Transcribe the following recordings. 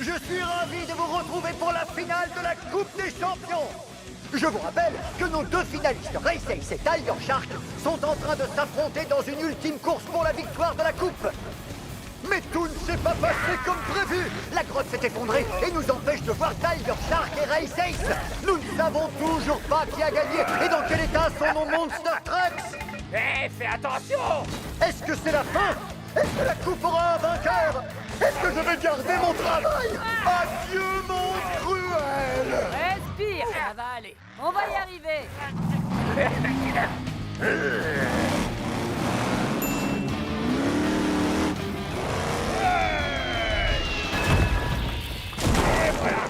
Je suis ravi de vous retrouver pour la finale de la Coupe des Champions. Je vous rappelle que nos deux finalistes, Ray Sace et Tiger Shark, sont en train de s'affronter dans une ultime course pour la victoire de la Coupe. Mais tout ne s'est pas passé comme prévu. La grotte s'est effondrée et nous empêche de voir Tiger Shark et Ray Sace. Nous ne savons toujours pas qui a gagné et dans quel état sont nos Monster Trucks. Hé, fais attention! Est-ce que c'est la fin? Est-ce que la Coupe aura un vainqueur? Est-ce que je vais garder mon travail? Adieu, mon cruel! Respire, ça va aller. On va y arriver. Et voilà!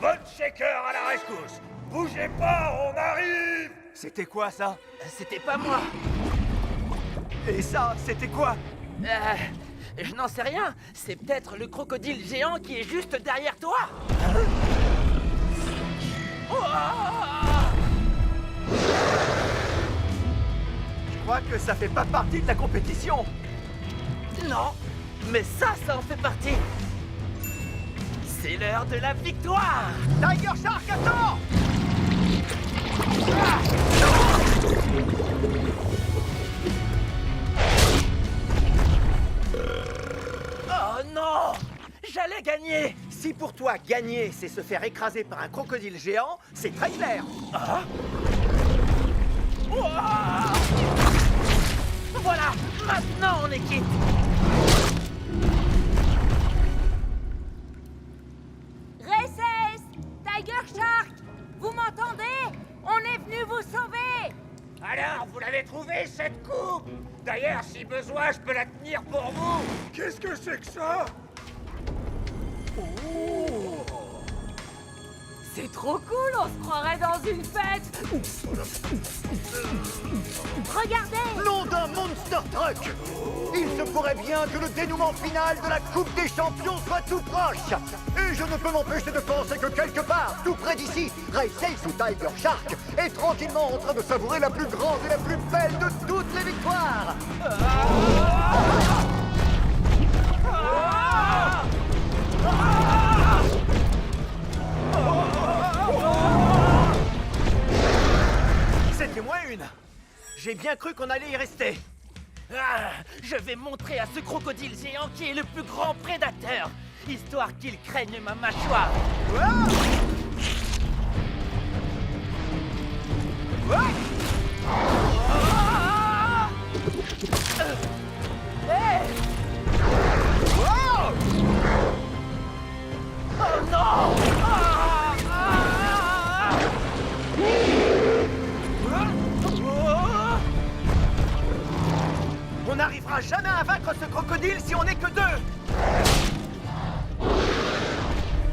Bonne shaker à la rescousse! Bougez pas, on arrive! C'était quoi ça? C'était pas moi. Et ça, c'était quoi? Je n'en sais rien. C'est peut-être le crocodile géant qui est juste derrière toi. Je crois que ça fait pas partie de la compétition. Non, mais ça en fait partie. C'est l'heure de la victoire. Tiger Shark, attends! Oh non! J'allais gagner! Si pour toi, gagner, c'est se faire écraser par un crocodile géant, c'est très clair. Ouah! Voilà! Maintenant on est quitte! Ray Sace, Tiger Shark, vous m'entendez? On est venu vous sauver. Alors, vous l'avez trouvée, cette coupe? D'ailleurs, si besoin, je peux la tenir pour vous! Qu'est-ce que c'est que ça? C'est trop cool, on se croirait dans une fête. Regardez. Nom d'un Monster Truck! Il se pourrait bien que le dénouement final de la Coupe des Champions soit tout proche! Et je ne peux m'empêcher de penser que quelque part, tout près d'ici, Ray Sace ou Tiger Shark est tranquillement en train de savourer la plus grande et la plus belle de toutes les victoires! C'était moins une. J'ai bien cru qu'on allait y rester. Je vais montrer à ce crocodile géant qui est le plus grand prédateur, histoire qu'il craigne ma mâchoire. Oh non! On n'arrivera jamais à vaincre ce crocodile si on n'est que deux.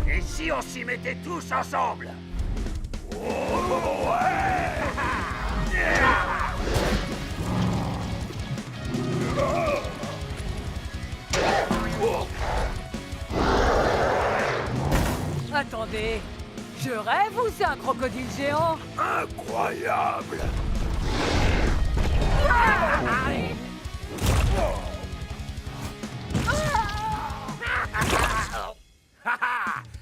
Et si on s'y mettait tous ensemble? Attendez, je rêve ou c'est un crocodile géant? Incroyable!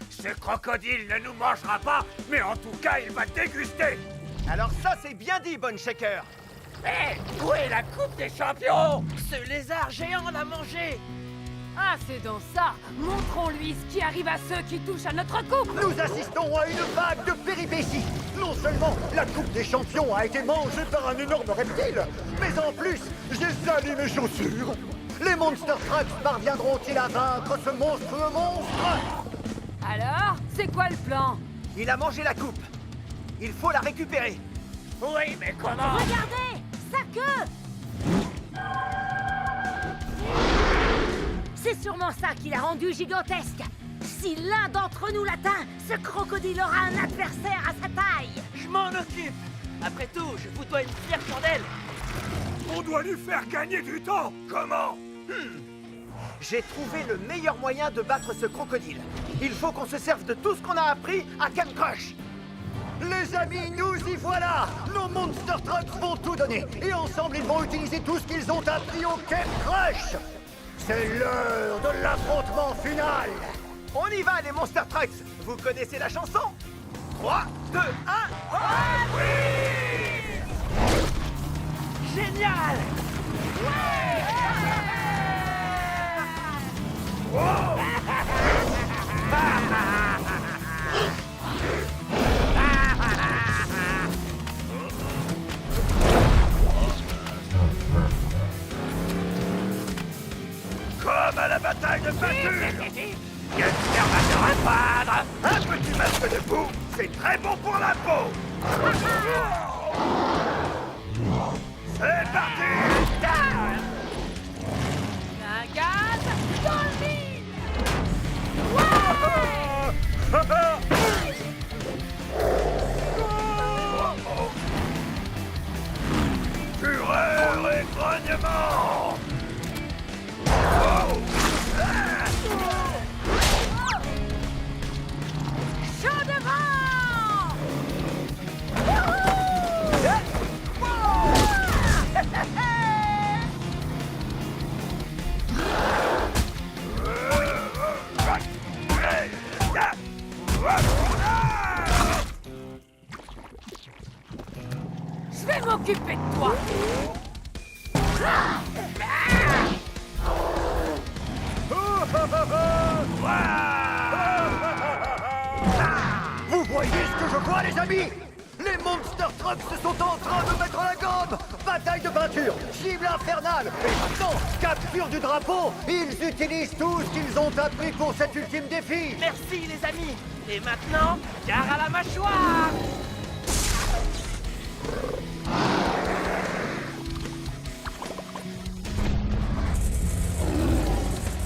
Ce crocodile ne nous mangera pas, mais en tout cas, il va déguster! Alors ça, c'est bien dit, Bonne Shaker. Hé, où est la Coupe des Champions? Ce lézard géant l'a mangé. Ah, c'est donc ça. Montrons-lui ce qui arrive à ceux qui touchent à notre coupe. Nous assistons à une vague de péripéties. Non seulement la Coupe des Champions a été mangée par un énorme reptile, mais en plus, j'ai sali mes chaussures. Les Monster Trucks parviendront-ils à vaincre ce monstrueux monstre? Alors, c'est quoi le plan? Il a mangé la coupe. Il faut la récupérer. Oui, mais comment? Regardez, sa queue. C'est sûrement ça qui l'a rendu gigantesque. Si l'un d'entre nous l'atteint, ce crocodile aura un adversaire à sa taille. Je m'en occupe. Après tout, je vous dois une fière chandelle. On doit lui faire gagner du temps! Comment? J'ai trouvé le meilleur moyen de battre ce crocodile. Il faut qu'on se serve de tout ce qu'on a appris à Camp Crush. Les amis, nous y voilà! Nos Monster Trucks vont tout donner, et ensemble ils vont utiliser tout ce qu'ils ont appris au Camp Crush! C'est l'heure de l'affrontement final! On y va, les Monster Trucks. Vous connaissez la chanson? 3, 2, 1... Génial! Comme à la bataille de peinture. Gunther va se refroidre. Un petit masque de boue, c'est très bon pour la peau. C'est parti. Un gaz dans le mille. Fureur et grognement. Chaud devant. Je vais m'occuper de toi. Vous voyez ce que je vois, les amis? Les Monster Trucks sont en train de mettre la gomme. Bataille de peinture, cible infernale, et maintenant, capture du drapeau. Ils utilisent tout ce qu'ils ont appris pour cet ultime défi. Merci les amis. Et maintenant, gare à la mâchoire.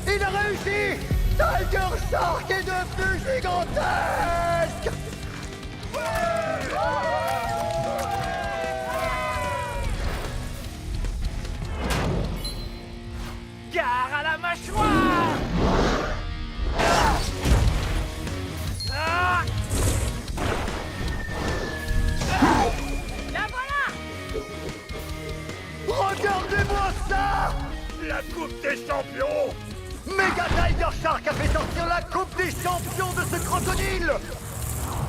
Il a réussi! Tiger Shark est devenu gigantesque! Gare à la mâchoire. Ah! La voilà. Regardez-moi ça! La Coupe des Champions. Mega Tiger Shark a fait sortir la Coupe des Champions de ce crocodile!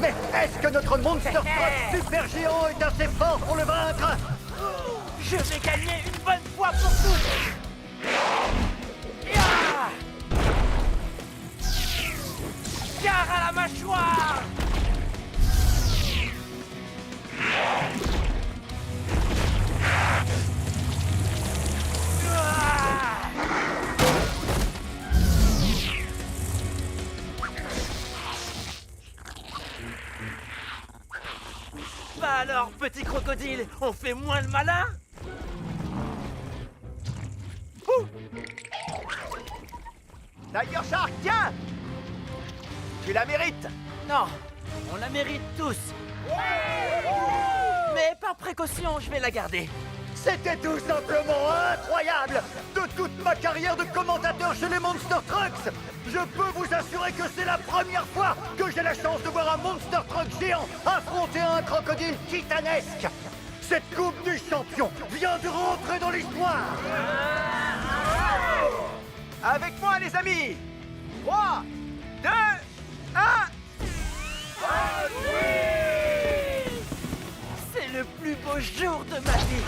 Mais est-ce que notre Monster Truck super géant est assez fort pour le vaincre? Je vais gagner une bonne fois pour toutes. Ya! Gare à la mâchoire. Ah! Bah alors, petit crocodile, on fait moins le malin? Tiger Shark, tiens! Tu la mérites! Non, on la mérite tous. Mais par précaution, je vais la garder. C'était tout simplement incroyable! De toute ma carrière de commentateur chez les Monster Trucks, je peux vous assurer que c'est la première fois que j'ai la chance de voir un Monster Truck géant affronter un crocodile titanesque! Cette Coupe des Champions vient de rentrer dans l'histoire! Avec moi, les amis! 3, 2, 1... C'est le plus beau jour de ma vie.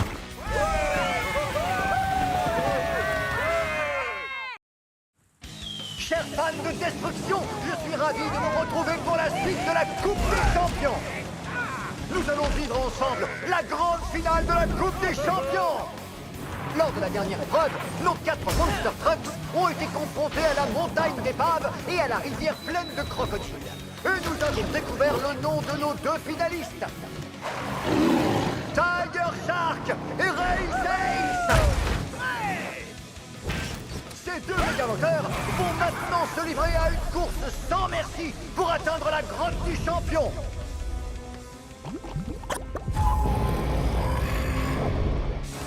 Chers fans de destruction, je suis ravi de vous retrouver pour la suite de la Coupe des Champions! Nous allons vivre ensemble la grande finale de la Coupe des Champions! Lors de la dernière épreuve, nos 4 Monster Trucks ont été confrontés à la montagne d'épaves et à la rivière pleine de crocodiles. Et nous avons découvert le nom de nos 2 finalistes. Tiger Shark et Race Ace! Ces 2 méga-moteurs vont maintenant se livrer à une course sans merci pour atteindre la grotte du champion.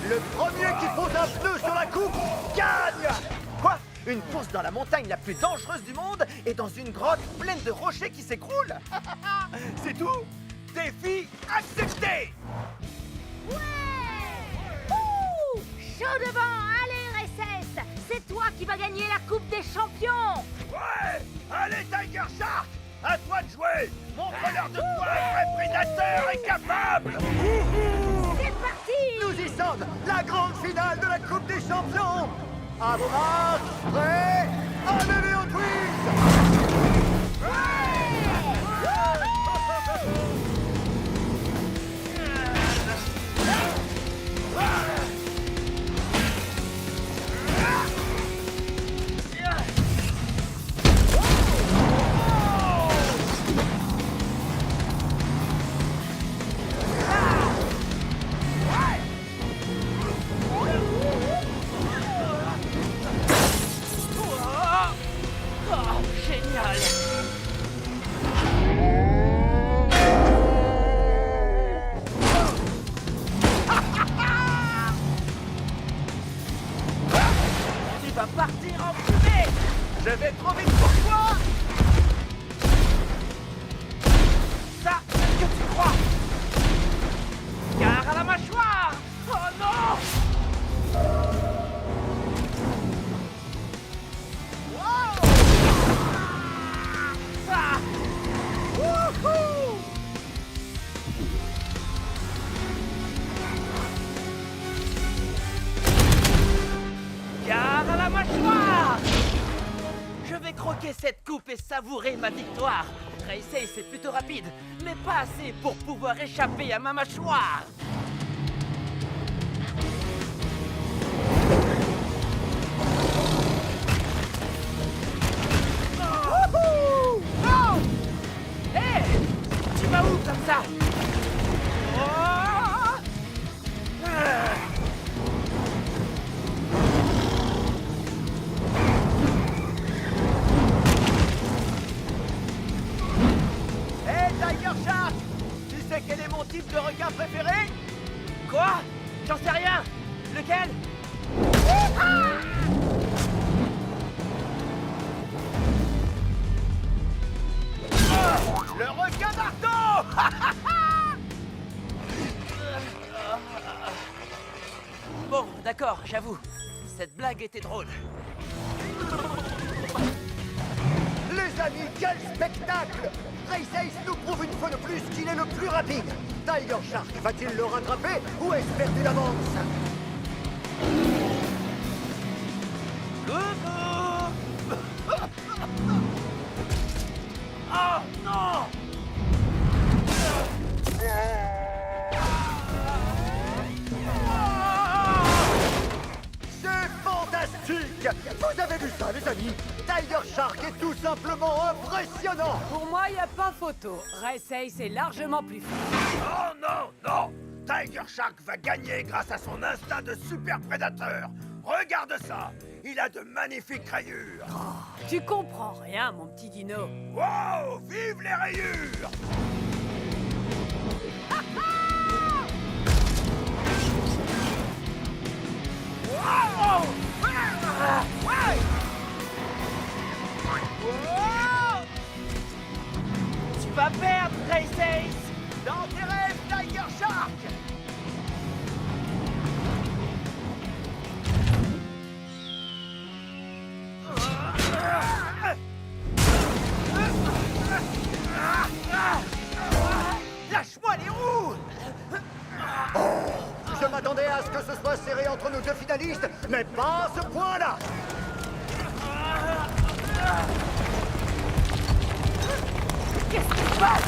Le premier qui pose un pneu sur la coupe gagne! Quoi? Une course dans la montagne la plus dangereuse du monde et dans une grotte pleine de rochers qui s'écroulent? C'est tout? Défi accepté! Ouh, chaud devant. Allez, RSS. C'est toi qui vas gagner la Coupe des Champions. Ouais. Allez, Tiger Shark! À toi de jouer! Montre-leur de quoi un vrai prédateur est capable! C'est parti! Nous y sommes! La grande finale de la Coupe des Champions! À vos marques, prêts, allez au twist! Oh, génial! Tu vas partir en fumée! Je vais trop vite pour toi! Ça, c'est ce que tu crois! Gare à la mâchoire! Oh non! Ah! Wouhou! Gare à la mâchoire! Je vais croquer cette coupe et savourer ma victoire. Race c'est plutôt rapide, mais pas assez pour pouvoir échapper à ma mâchoire. Wouhou! Oh! Hé! Tu vas où comme ça? Oh! Ah! Hé, Tiger Shark! Tu sais quel est mon type de requin préféré? Quoi? J'en sais rien. Lequel? Le requin marteau! Bon, d'accord, j'avoue. Cette blague était drôle. Les amis, quel spectacle! Race Ace nous prouve une fois de plus qu'il est le plus rapide. Tiger Shark va-t-il le rattraper ou est-ce perdu d'avance? Oh non! C'est fantastique! Vous avez vu ça, les amis? Tiger Shark est tout simplement impressionnant! Pour moi, y a pas photo. Race Ace est largement plus fort. Oh non, non! Tiger Shark va gagner grâce à son instinct de super prédateur! Regarde ça! Il a de magnifiques rayures! Tu comprends rien, mon petit dino. Wow! Vive les rayures! Oh! Tu vas perdre, Race Ace! Dans tes rêves, Tiger Shark! Lâche-moi les roues! Je m'attendais à ce que ce soit serré entre nos deux finalistes, mais pas à ce point-là! Qu'est-ce qui se passe?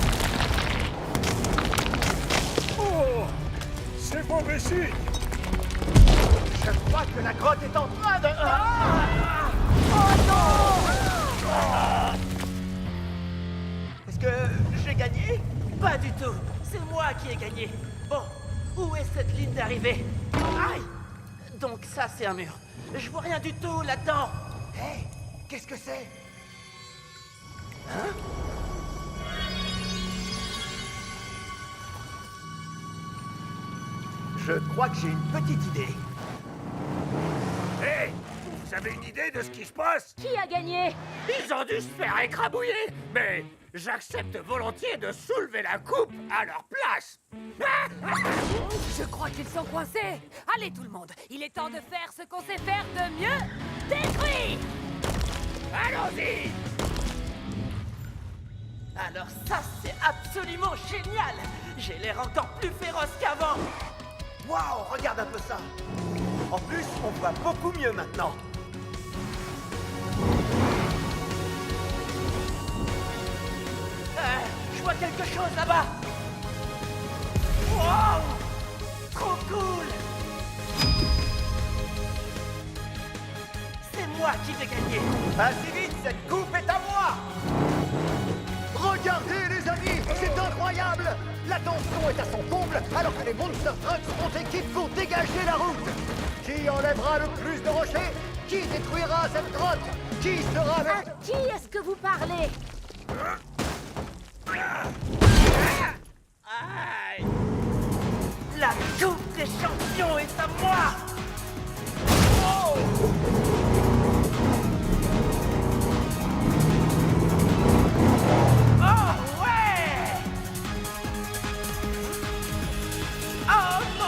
C'est mauvais signe! Je crois que la grotte est en train de... Est-ce que j'ai gagné? Pas du tout. C'est moi qui ai gagné. Bon, où est cette ligne d'arrivée? Aïe! Donc ça, c'est un mur. Je vois rien du tout là-dedans. Hé, qu'est-ce que c'est? Je crois que j'ai une petite idée. Hé! Vous avez une idée de ce qui se passe? Qui a gagné? Ils ont dû se faire écrabouiller! Mais j'accepte volontiers de soulever la coupe à leur place! Je crois qu'ils sont coincés. Allez, tout le monde, il est temps de faire ce qu'on sait faire de mieux. Détruire! Allons-y! Alors ça, c'est absolument génial! J'ai l'air encore plus féroce qu'avant! Waouh, regarde un peu ça. En plus, on voit beaucoup mieux maintenant. Je vois quelque chose là-bas! Wow! Trop cool! C'est moi qui vais gagner! Assez vite, cette coupe est à moi. Regardez les amis, c'est incroyable. La tension est à son comble alors que les Monster Trucks font équipe pour dégager la route. Qui enlèvera le plus de rochers? Qui détruira cette grotte? Qui sera À le... qui est-ce que vous parlez? Aïe! La coupe des champions est à moi! Oh! Oh ouais! Oh non!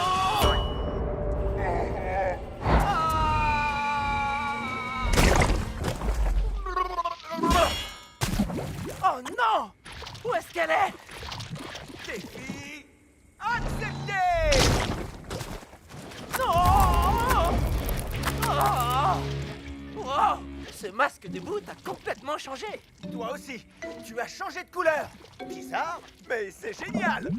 Oh non! Où est-ce qu'elle est? Défi accepté. Non! Oh! Wow! Ce masque de bout a complètement changé! Toi aussi, tu as changé de couleur. Bizarre, mais c'est génial.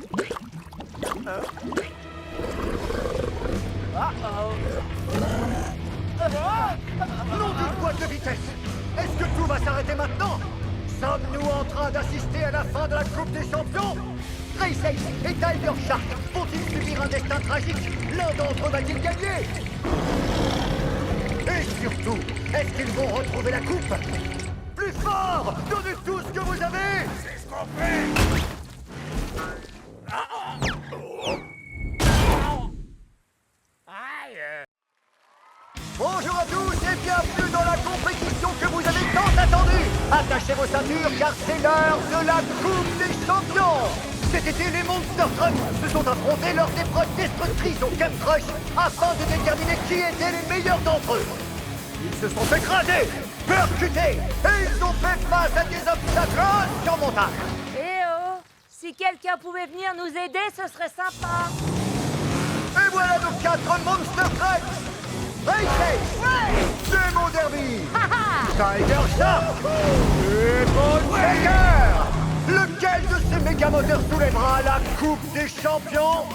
Nom d'une boîte de vitesse. Est-ce que tout va s'arrêter maintenant? Sommes-nous en train d'assister à la fin de la Coupe des Champions? Race Ace et Tiger Shark vont-ils subir un destin tragique? L'un d'entre eux va-t-il gagner? Et surtout, est-ce qu'ils vont retrouver la coupe? Plus fort! Donnez tout ce que vous avez! C'est ce qu'on fait. Bonjour à tous et bienvenue dans la compétition que vous avez tant attendue. Attachez vos ceintures car c'est l'heure de la Coupe des Champions. Cet été, les Monster Trucks se sont affrontés lors d'épreuves destructrices au Camp Crush afin de déterminer qui étaient les meilleurs d'entre eux. Ils se sont écrasés, percutés et ils ont fait face à des obstacles insurmontables. Eh oh! Si quelqu'un pouvait venir nous aider, ce serait sympa. Et voilà nos 4 Monster Trucks. Race Ace, Demo Derby, Tiger Shark et Bone Shaker. Lequel de ces méga moteurs soulèvera la Coupe des Champions?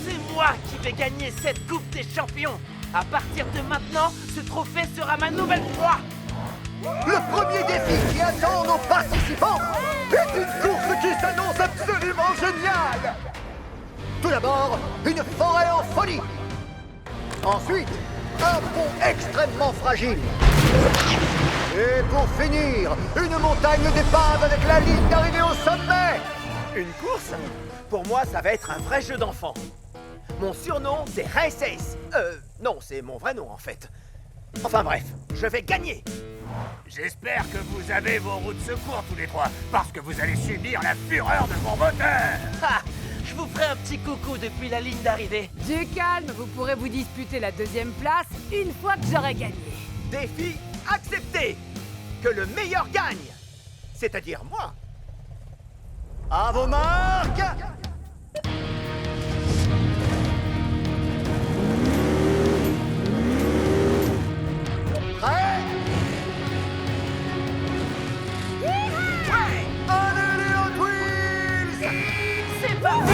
C'est moi qui vais gagner cette Coupe des Champions! À partir de maintenant, ce trophée sera ma nouvelle proie! Le premier défi qui attend nos participants est une course qui s'annonce absolument géniale. Tout d'abord, une forêt en folie. Ensuite, un pont extrêmement fragile. Et pour finir, une montagne d'épave avec la ligne d'arrivée au sommet. Une course? Pour moi, ça va être un vrai jeu d'enfant. Mon surnom, c'est Race Ace. Non, c'est mon vrai nom, en fait. Enfin bref, je vais gagner. J'espère que vous avez vos roues de secours tous les trois, parce que vous allez subir la fureur de mon moteur. Ha! Je vous ferai un petit coucou depuis la ligne d'arrivée. Du calme, vous pourrez vous disputer la deuxième place une fois que j'aurai gagné. Défi accepté. Que le meilleur gagne. C'est-à-dire moi. À vos marques. Prêt? Allez les Hot Wheels! C'est parti!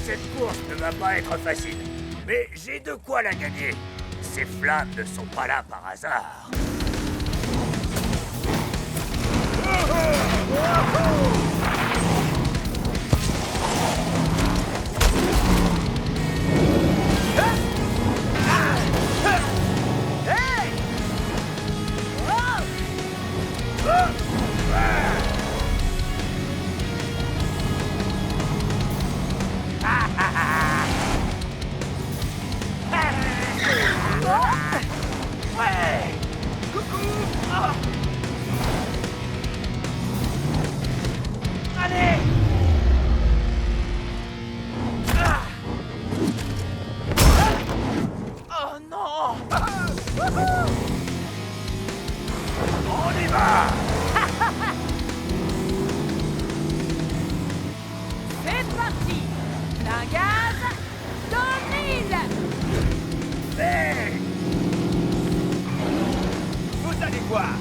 Cette course ne va pas être facile, mais j'ai de quoi la gagner. Ces flammes ne sont pas là par hasard. Ouais! Coucou! Ah! Allez! Ah! Oh non! y va! C'est parti. Plein gaz, dans le mille. Hey! Vous allez voir!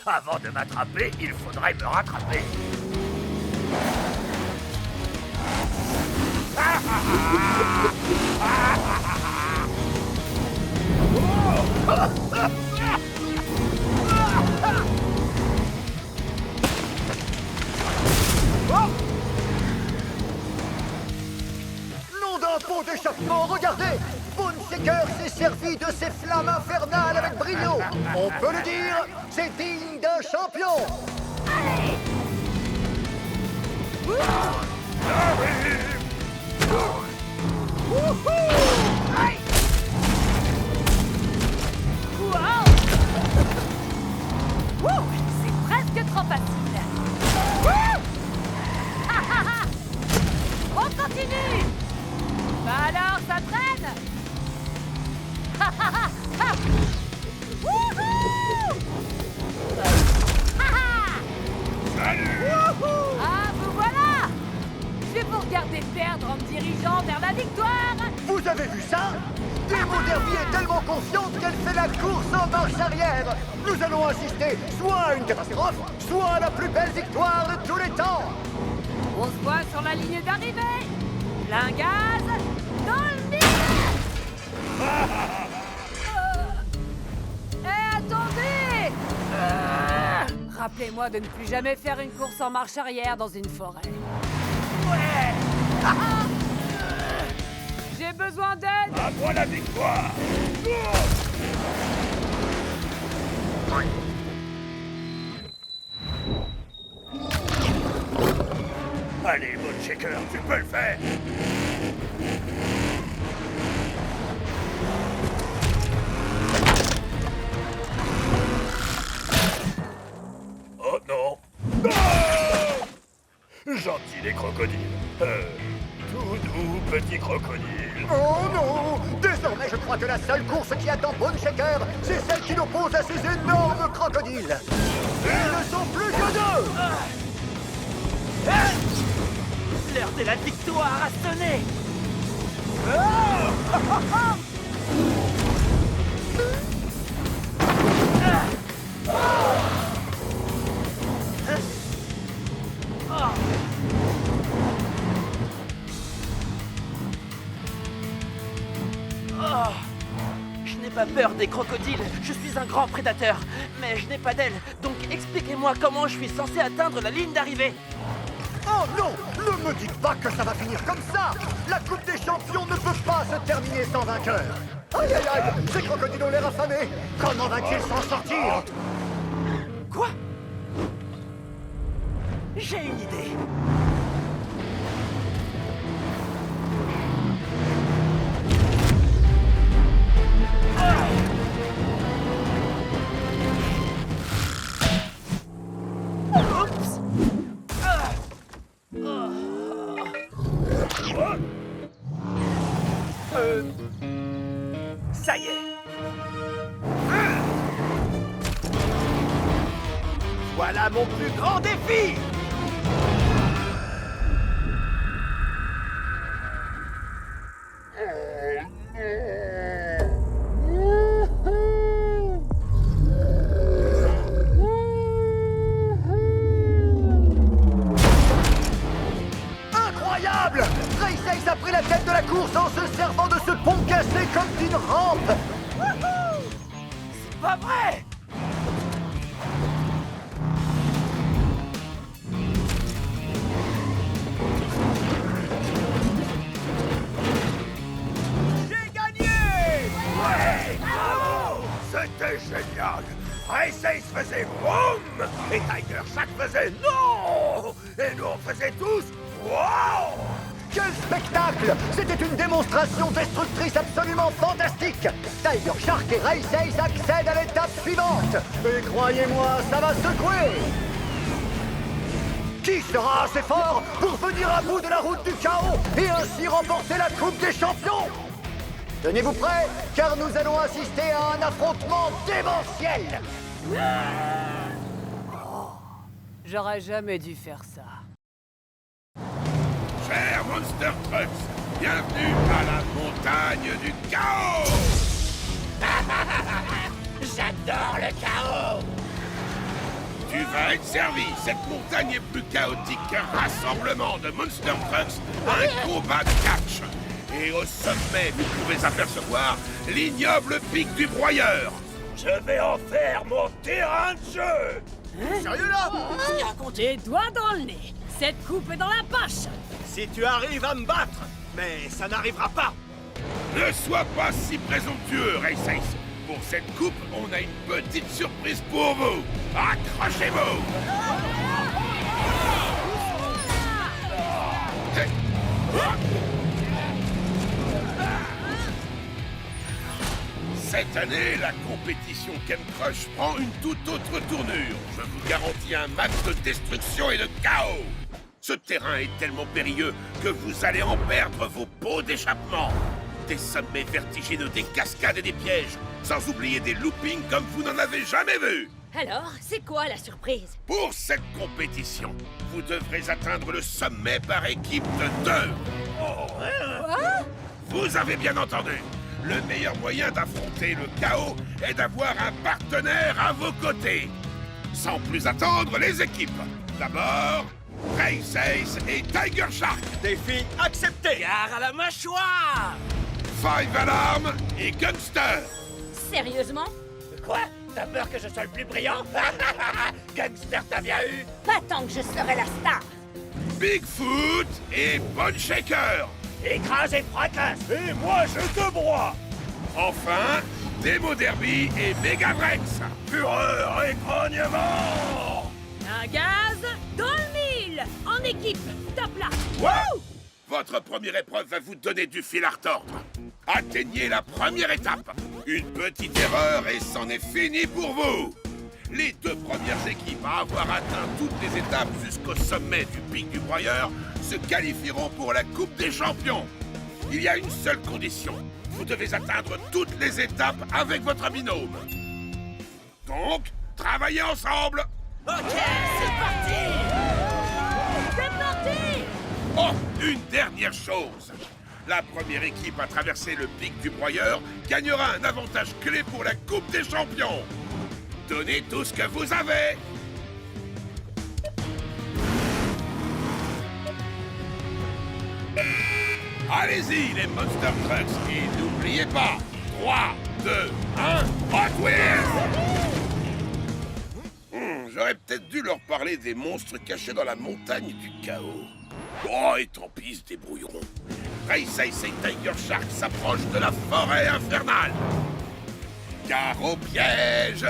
Avant de m'attraper, il faudrait me rattraper. Nom d'un pont d'échappement, regardez! Boneshaker s'est servi de ses flammes infernales avec brio. On peut le dire, c'est digne d'un champion. Wow. Wouh, c'est presque trop facile. Wouh. On continue. Bah alors, ça traîne. Wouhou. Ah, vous voilà. Je vais vous regarder perdre en me dirigeant vers la victoire. Vous avez vu ça? Demo Derby est tellement confiante qu'elle fait la course en marche arrière. Nous allons assister soit à une catastrophe, soit à la plus belle victoire de tous les temps. On se voit sur la ligne d'arrivée. Plein gaz, dans le mille. Attendez. Rappelez-moi de ne plus jamais faire une course en marche arrière dans une forêt. Ouais! J'ai besoin d'aide. À moi la victoire! Allez, Boneshaker, tu peux le faire! Oh non! Non! Gentil les crocodiles. Tout doux petit crocodile. Oh non! Désormais, je crois que la seule course qui attend Boneshaker, c'est celle qui l'oppose à ces énormes crocodiles. Ils ne sont plus que deux! L'heure de la victoire a sonné. Je n'ai pas peur des crocodiles, je suis un grand prédateur, mais je n'ai pas d'ailes, donc expliquez-moi comment je suis censé atteindre la ligne d'arrivée. Oh non! Ne me dites pas que ça va finir comme ça! La Coupe des Champions ne peut pas se terminer sans vainqueur! Aïe aïe aïe! Ces crocodiles ont l'air affamés! Comment va-t-il s'en sortir? Quoi? J'ai une idée. Oups! Ça y est. Voilà mon plus grand défi. Incroyable! Race a pris la tête de la course en se servant de ce pont cassé comme d'une rampe! C'est pas vrai! J'ai gagné. Ouais, bravo! C'était génial! Race Ace faisait boum! Et Tiger Shark faisait non! Et nous on faisait tous wow! Quel spectacle! C'était une démonstration destructrice absolument fantastique! Tiger Shark et Race Ace accèdent à l'étape suivante! Et croyez-moi, ça va secouer! Qui sera assez fort pour venir à bout de la route du chaos et ainsi remporter la Coupe des Champions? Tenez-vous prêts, car nous allons assister à un affrontement démentiel. J'aurais jamais dû faire ça. Chers Monster Trucks, bienvenue à la montagne du chaos. J'adore le chaos. Tu vas être servi. Cette montagne est plus chaotique qu'un rassemblement de Monster Trucks à un combat de catch. Et au sommet, vous pouvez apercevoir l'ignoble pic du broyeur. Je vais en faire mon terrain de jeu. Sérieux là? Les doigts dans le nez. Cette coupe est dans la poche. Si tu arrives à me battre, mais ça n'arrivera pas. Ne sois pas si présomptueux, Race Ace. Pour cette coupe, on a une petite surprise pour vous. Accrochez-vous. Cette année, la compétition Ken Crush prend une toute autre tournure. Je vous garantis un match de destruction et de chaos. Ce terrain est tellement périlleux que vous allez en perdre vos pots d'échappement. Des sommets vertigineux, des cascades et des pièges, sans oublier des loopings comme vous n'en avez jamais vu. Alors, c'est quoi la surprise? Pour cette compétition, vous devrez atteindre le sommet par équipe de 2. Vous avez bien entendu. Le meilleur moyen d'affronter le chaos est d'avoir un partenaire à vos côtés. Sans plus attendre, les équipes. D'abord, Race Ace et Tiger Shark. Défi accepté. Gare à la mâchoire! Five Alarm et Gangster. Sérieusement? Quoi? T'as peur que je sois le plus brillant? Gangster, t'as bien eu? Pas tant que je serai la star. Bigfoot et Bone Shaker. Écrase et fracasse. Et moi, je te broie. Enfin, Demo Derby et Megavrex. Fureur et grognement. Un gaz dans le mille. En équipe, top là. Wow! Votre première épreuve va vous donner du fil à retordre. Atteignez la première étape. Une petite erreur et c'en est fini pour vous. Les 2 premières équipes à avoir atteint toutes les étapes jusqu'au sommet du pic du broyeur se qualifieront pour la Coupe des Champions. Il y a une seule condition. Vous devez atteindre toutes les étapes avec votre binôme. Donc, travaillez ensemble. Ok, c'est parti! C'est parti. Oh, une dernière chose. La première équipe à traverser le pic du broyeur gagnera un avantage clé pour la Coupe des Champions. Donnez tout ce que vous avez. Allez-y, les Monster Trucks, et n'oubliez pas, 3, 2, 1, Hot Wheels! J'aurais peut-être dû leur parler des monstres cachés dans la montagne du chaos. Oh, et tant pis, ils se débrouilleront. Race Ace et Tiger Shark s'approchent de la forêt infernale. Gare au piège!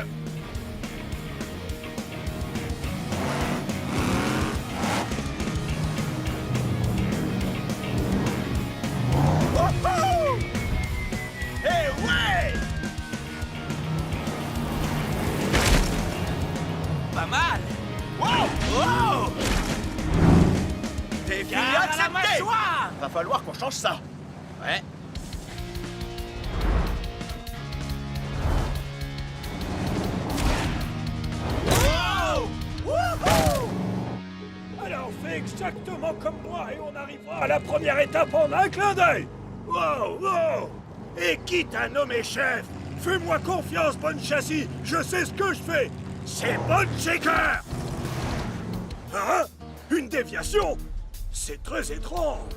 Pas mal! Wow! Défi Gare à la accepté. mâchoire! Va falloir qu'on change ça. Ouais. Alors fais exactement comme moi et on arrivera à la première étape en un clin d'œil. Wow, wow. Et quitte à nommer chef, fais-moi confiance, Bonne Châssis. Je sais ce que je fais. C'est Bone Shaker. Hein? Une déviation? C'est très étrange.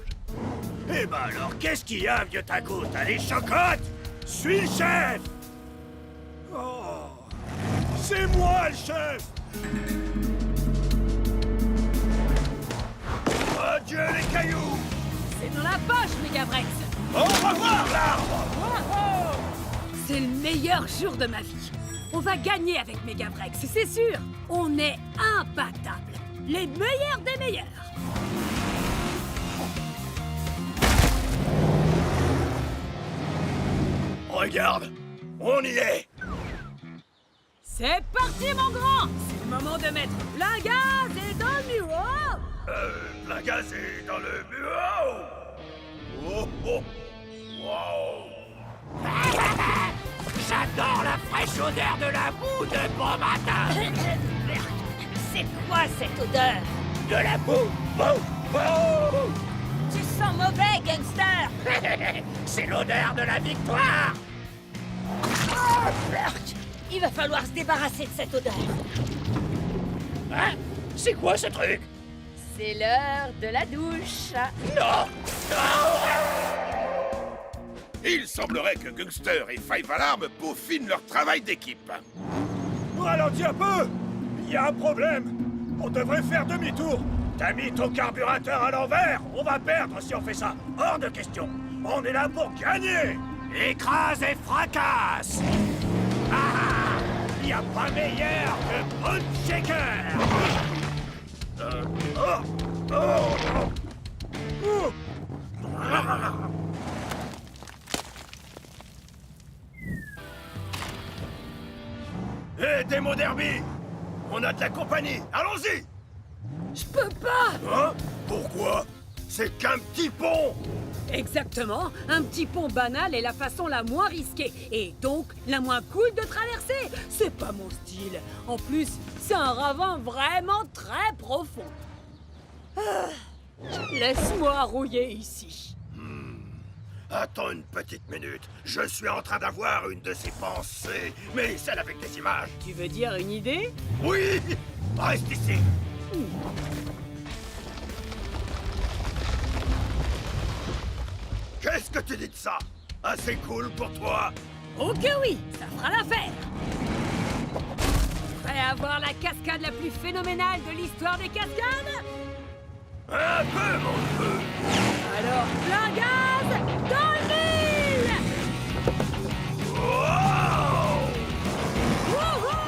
Eh ben alors, qu'est-ce qu'il y a, vieux taco? T'as les chocottes? Suis le chef. Oh, c'est moi le chef. Oh Dieu, les cailloux! C'est dans la poche, Megavrex. Au revoir, l'arbre! Wow. C'est le meilleur jour de ma vie. On va gagner avec Megavrex, c'est sûr. On est imbattables. Les meilleurs des meilleurs. Regarde, on y est! C'est parti, mon grand. C'est le moment de mettre la gaz et dans le mur. La gaz est dans le bureau! Oh oh! Wow! odeur de la boue de bon matin. C'est quoi cette odeur? De la boue! Boue! Boue! Tu sens mauvais, gangster! C'est l'odeur de la victoire! Il va falloir se débarrasser de cette odeur. Hein? C'est quoi ce truc? C'est l'heure de la douche. Non! Il semblerait que Gangster et Five Alarm peaufinent leur travail d'équipe. Ralentis un peu! Il y a un problème! On devrait faire demi-tour! T'as mis ton carburateur à l'envers! On va perdre si on fait ça! Hors de question! On est là pour gagner! Écrase et fracasse! Ah! Il n'y a pas meilleur que Bone Shaker! Hé, Démo Derby! On a de la compagnie! Allons-y! Je peux pas! Hein? Pourquoi? C'est qu'un petit pont! Exactement, un petit pont banal est la façon la moins risquée et donc la moins cool de traverser. C'est pas mon style. En plus, c'est un ravin vraiment très profond. Ah, laisse-moi rouiller ici. Attends une petite minute. Je suis en train d'avoir une de ces pensées, mais celle avec des images. Tu veux dire une idée? Oui! Reste ici! Qu'est-ce que tu dis de ça? Assez cool pour toi? Oh que oui, ça fera l'affaire. Prêt à voir la cascade la plus phénoménale de l'histoire des cascades? Un peu, mon feu! Alors, plein gaz dans le mille! Wow! Wouhou!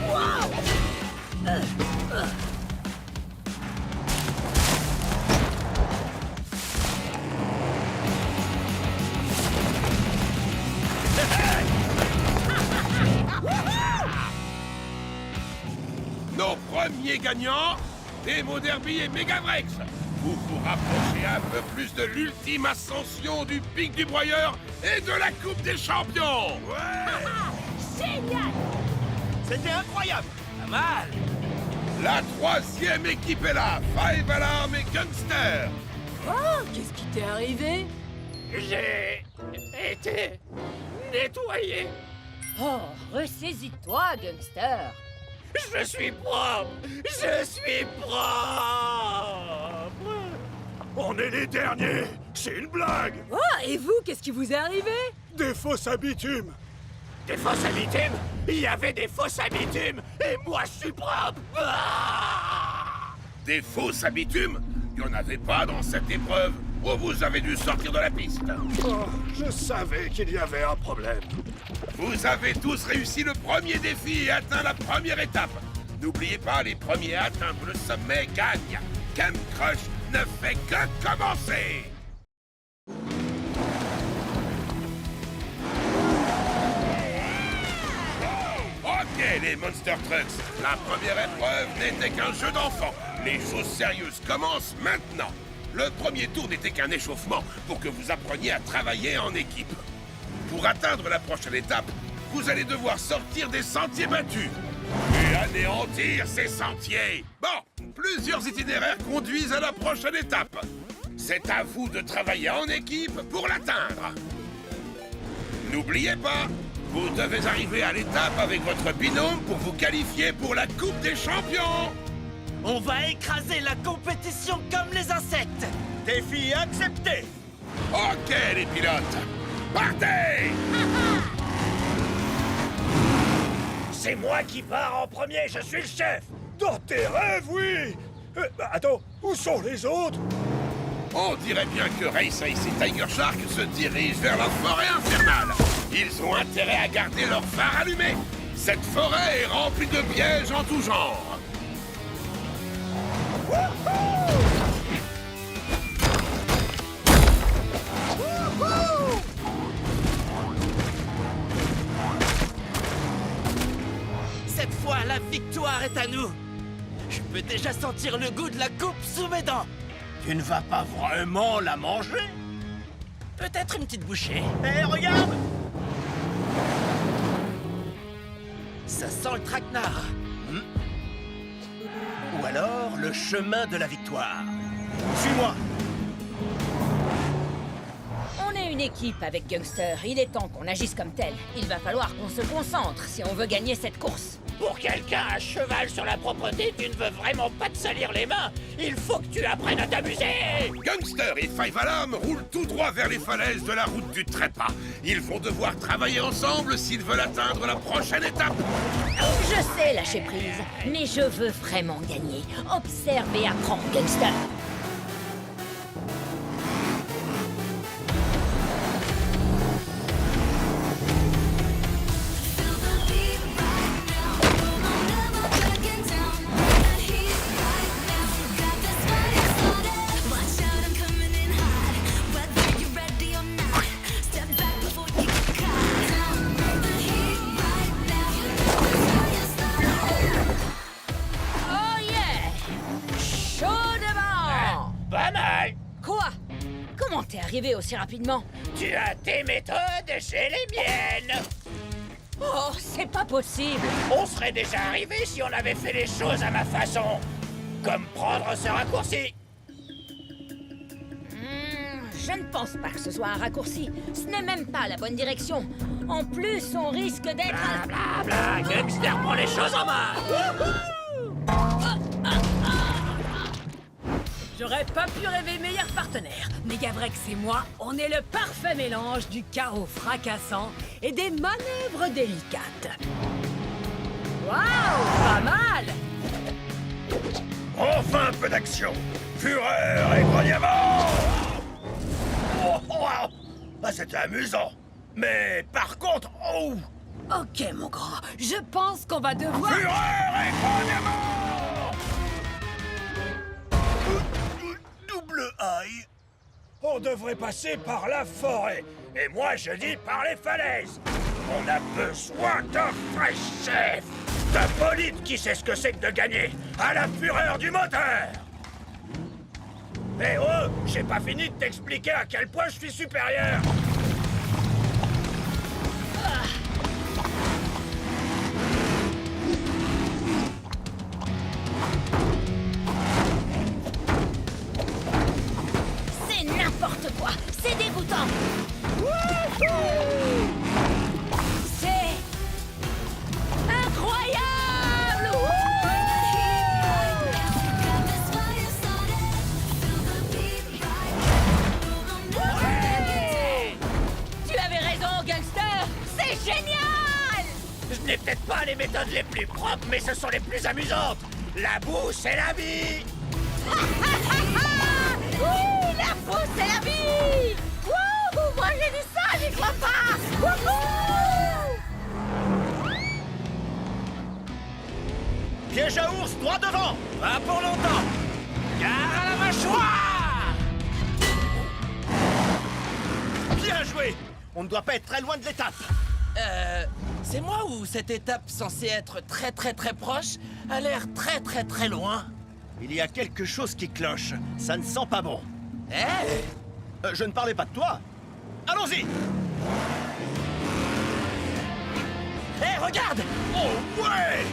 Wow! Nos premiers gagnants, Démo Derby et Megavrex. Vous vous rapprochez un peu plus de l'ultime ascension du pic du broyeur et de la Coupe des Champions. Génial! C'était incroyable! Pas mal. La troisième équipe est là, Five Alarm et Gangster. Oh, qu'est-ce qui t'est arrivé? J'ai été nettoyé. Oh, ressaisis-toi, gangster. Je suis propre. Je suis propre. On est les derniers! C'est une blague! Oh, et vous, qu'est-ce qui vous est arrivé? Des fosses à bitume! Des fosses à bitume? Il y avait des fosses à bitume et moi je suis propre. Ah! Des fausses à bitume? Il n'y en avait pas dans cette épreuve. Oh, vous avez dû sortir de la piste. Oh, je savais qu'il y avait un problème. Vous avez tous réussi le premier défi et atteint la première étape. N'oubliez pas, les premiers à atteindre le sommet gagnent. Camp Crush ne fait que commencer. Ok, les Monster Trucks, la première épreuve n'était qu'un jeu d'enfant. Les choses sérieuses commencent maintenant. Le premier tour n'était qu'un échauffement pour que vous appreniez à travailler en équipe. Pour atteindre la prochaine étape, vous allez devoir sortir des sentiers battus et anéantir ces sentiers. Bon, plusieurs itinéraires conduisent à la prochaine étape. C'est à vous de travailler en équipe pour l'atteindre. N'oubliez pas, vous devez arriver à l'étape avec votre binôme pour vous qualifier pour la Coupe des Champions. On va écraser la compétition comme les insectes. Défi accepté! Ok, les pilotes, partez! C'est moi qui pars en premier, je suis le chef! Dans tes rêves, oui! Attends, où sont les autres? On dirait bien que Race Ace et Tiger Shark se dirigent vers la forêt infernale. Ils ont intérêt à garder leur phare allumé. Cette forêt est remplie de pièges en tout genre. Cette fois, la victoire est à nous. Je peux déjà sentir le goût de la coupe sous mes dents. Tu ne vas pas vraiment la manger? Peut-être une petite bouchée. Hé, regarde! Ça sent le traquenard. Ou alors le chemin de la victoire. Suis-moi. On est une équipe avec Gangster. Il est temps qu'on agisse comme tel. Il va falloir qu'on se concentre si on veut gagner cette course. Pour quelqu'un à cheval sur la propreté, tu ne veux vraiment pas te salir les mains. Il faut que tu apprennes à t'amuser. Gangster et Five Alarm roulent tout droit vers les falaises de la route du trépas. Ils vont devoir travailler ensemble s'ils veulent atteindre la prochaine étape. Je sais lâcher prise, mais je veux vraiment gagner. Observe et apprends, Gangster. Oh yeah! Chaud devant! Pas mal. Quoi? Comment t'es arrivé aussi rapidement? Tu as tes méthodes, j'ai les miennes. Oh, c'est pas possible! On serait déjà arrivé si on avait fait les choses à ma façon. Comme prendre ce raccourci. Je ne pense pas que ce soit un raccourci. Ce n'est même pas la bonne direction. En plus, on risque d'être... Bla, Gangster prend les choses en main. J'aurais pas pu rêver meilleur partenaire. Megavrex et moi, on est le parfait mélange du chaos fracassant et des manœuvres délicates. Waouh, pas mal! Enfin un peu d'action. Fureur et grognement. Oh, wow. Ah, c'était amusant. Mais par contre, oh, Ok, mon grand, je pense qu'on va devoir... fureur et grognement. Double aïe. On devrait passer par la forêt. Et moi, je dis par les falaises. On a besoin d'un vrai chef. D'un bolide qui sait ce que c'est que de gagner à la fureur du moteur. Eh oh, j'ai pas fini de t'expliquer à quel point je suis supérieur. C'est n'importe quoi! C'est dégoûtant! C'est... incroyable! Tu avais raison, Gangster! C'est génial! Je n'ai peut-être pas les méthodes les plus propres, mais ce sont les plus amusantes. La boue, c'est la vie. Oui, la fausse, c'est la vie! Wouhou! Moi j'ai dit ça, j'y crois pas! Wouhou! Piège à ours, droit devant! Pas pour longtemps! Gare à la mâchoire! Bien joué! On ne doit pas être très loin de l'étape. C'est moi ou cette étape censée être très proche a l'air très loin? Il y a quelque chose qui cloche. Ça ne sent pas bon. Eh? Je ne parlais pas de toi. Allons-y! Eh, regarde! Oh ouais.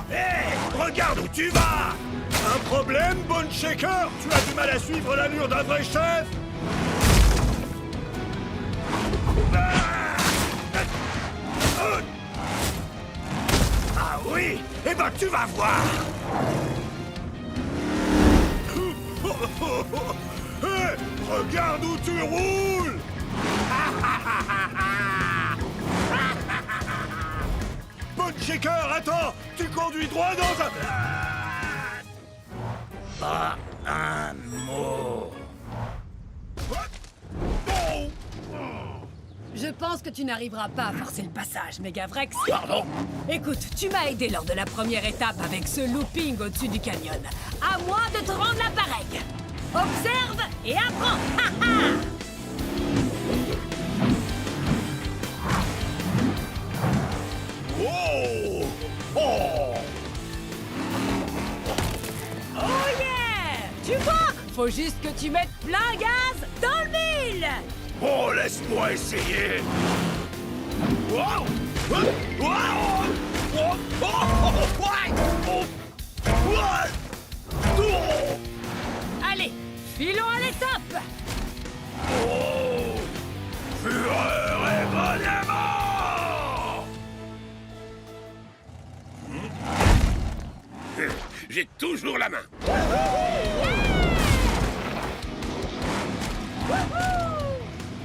Hé, regarde où tu vas! Un problème, Bone Shaker? Tu as du mal à suivre l'allure d'un vrai chef? Ah oui? Eh ben tu vas voir! Hé, regarde où tu roules! Bone Shaker, attends! Tu conduis droit dans un... Pas un mot. Oh. Je pense que tu n'arriveras pas à forcer le passage, Megavrex. Pardon? Écoute, tu m'as aidé lors de la première étape avec ce looping au-dessus du canyon. À moi de te rendre l'appareil. Observe et apprends. Ha, ha. Oh! Oh! Oh yeah! Tu vois, faut juste que tu mettes plein gaz dans le mille. Oh, laisse-moi essayer! Wow! Wow! Oh! Oh! Ouais! Oh! Ouais! Oh! Allez, filons à l'étape. Oh! Fureur et bonnement! J'ai toujours la main.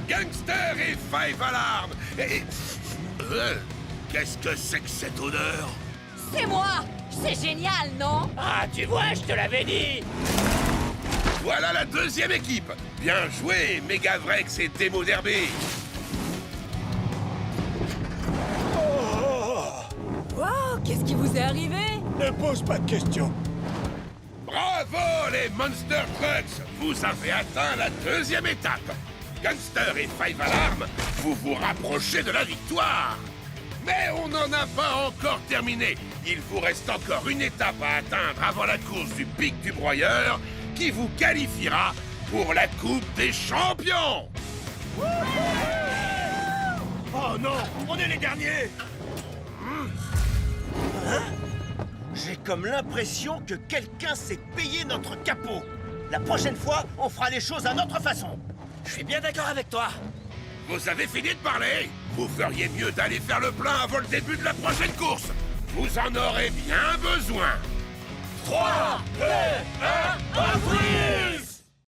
Gangster et Five Alarm. Et... qu'est-ce que c'est que cette odeur? C'est moi! C'est génial, non? Ah, tu vois, je te l'avais dit. Voilà la deuxième équipe. Bien joué, Megavrex et Demo Derby. Wow, qu'est-ce qui vous est arrivé? Ne pose pas de questions. Bravo les Monster Trucks. Vous avez atteint la deuxième étape. Gangster et Five Alarm, vous vous rapprochez de la victoire. Mais on n'en a pas encore terminé. Il vous reste encore une étape à atteindre avant la course du pic du broyeur qui vous qualifiera pour la Coupe des Champions. Oh non, on est les derniers. J'ai comme l'impression que quelqu'un s'est payé notre capot. La prochaine fois, on fera les choses à notre façon. Je suis bien d'accord avec toi. Vous avez fini de parler? Vous feriez mieux d'aller faire le plein avant le début de la prochaine course. Vous en aurez bien besoin. 3, 2, 1,